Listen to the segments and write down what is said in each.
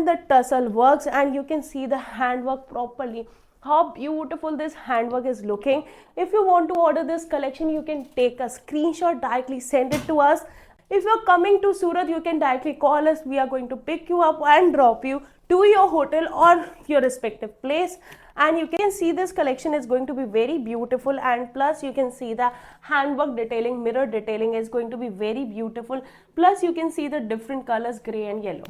and the tussle works, and you can see the handwork properly. How beautiful this handwork is looking. If you want to order this collection, you can take a screenshot, directly send it to us. If you're coming to Surat, you can directly call us. We are going to pick you up and drop you to your hotel or your respective place. And you can see this collection is going to be very beautiful, and plus you can see the handwork detailing, mirror detailing is going to be very beautiful. Plus you can see the different colors, grey and yellow.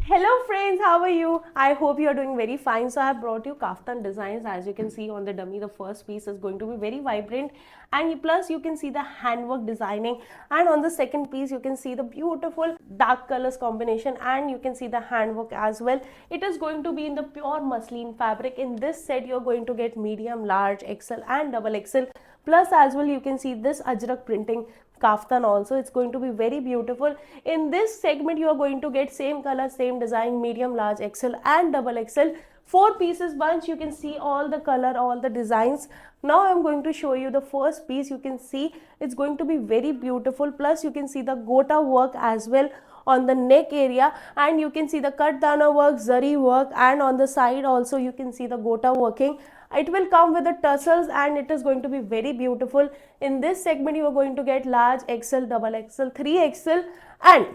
Hello friends, how are you? I hope you are doing very fine. So I have brought you kaftan designs. As you can see on the dummy, the first piece is going to be very vibrant, and plus you can see the handwork designing, and on the second piece you can see the beautiful dark colors combination, and you can see the handwork as well. It is going to be in the pure muslin fabric. In this set you're going to get medium, large, XL and double XL. Plus as well you can see this ajrak printing kaftan also. It's going to be very beautiful. In this segment you are going to get same color, same design, medium, large, XL and double XL. 4 pieces bunch. You can see all the color, all the designs. Now I'm going to show you the first piece. You can see it's going to be very beautiful. Plus you can see the gota work as well on the neck area, and you can see the cut dana work, zari work, and on the side also you can see the gota working. It will come with the tussles, and it is going to be very beautiful. In this segment you are going to get large, XL, double XL, 3XL. And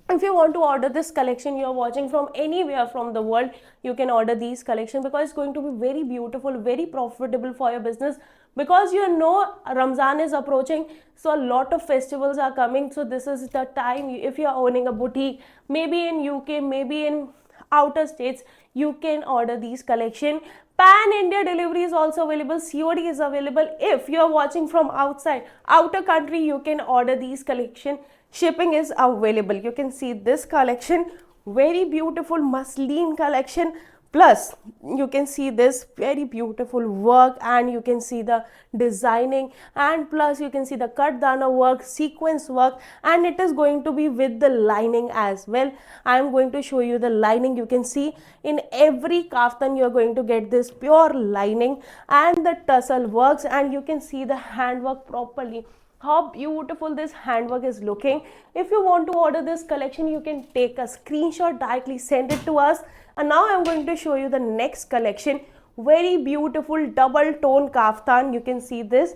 if you want to order this collection, you are watching from anywhere from the world, you can order these collection, because it's going to be very beautiful, very profitable for your business. Because you know Ramzan is approaching, so a lot of festivals are coming. So this is the time, if you are owning a boutique, maybe in UK, maybe in outer states, you can order these collection. Pan India delivery is also available. COD is available. If you are watching from outside, outer country, you can order these collection. Shipping is available. You can see this collection, very beautiful muslin collection. Plus you can see this very beautiful work, and you can see the designing, and plus you can see the cut dana work, sequence work, and it is going to be with the lining as well. I am going to show you the lining. You can see in every kaftan you are going to get this pure lining, and the tussle works, and you can see the handwork properly. How beautiful this handwork is looking. If you want to order this collection, you can take a screenshot, directly send it to us. And now I'm going to show you the next collection. Very beautiful double tone kaftan. You can see this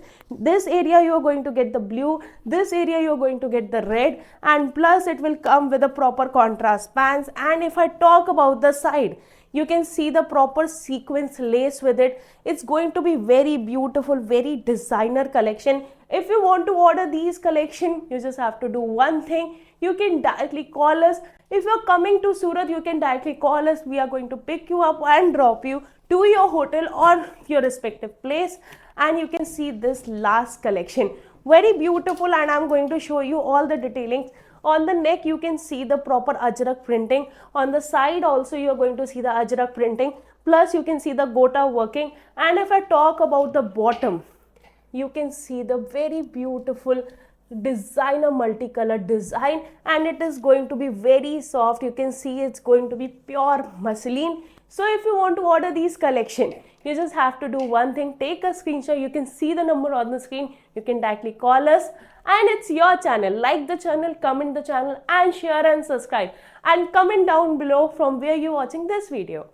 area you are going to get the blue, this area you are going to get the red, and plus it will come with a proper contrast pants. And if I talk about the side, you can see the proper sequence lace with it. It's going to be very beautiful, very designer collection. If you want to order these collection, you just have to do one thing. You can directly call us. If you're coming to Surat, you can directly call us. We are going to pick you up and drop you to your hotel or your respective place. And you can see this last collection, very beautiful, and I'm going to show you all the detailings. On the neck you can see the proper ajrak printing. On the side also you are going to see the ajrak printing. Plus you can see the gota working. And if I talk about the bottom, you can see the very beautiful designer multicolor design, and it is going to be very soft. You can see it's going to be pure muslin. So if you want to order these collection, you just have to do one thing. Take a screenshot. You can see the number on the screen. You can directly call us, and it's your channel. Like the channel, comment the channel, and share and subscribe, and comment down below from where you're watching this video.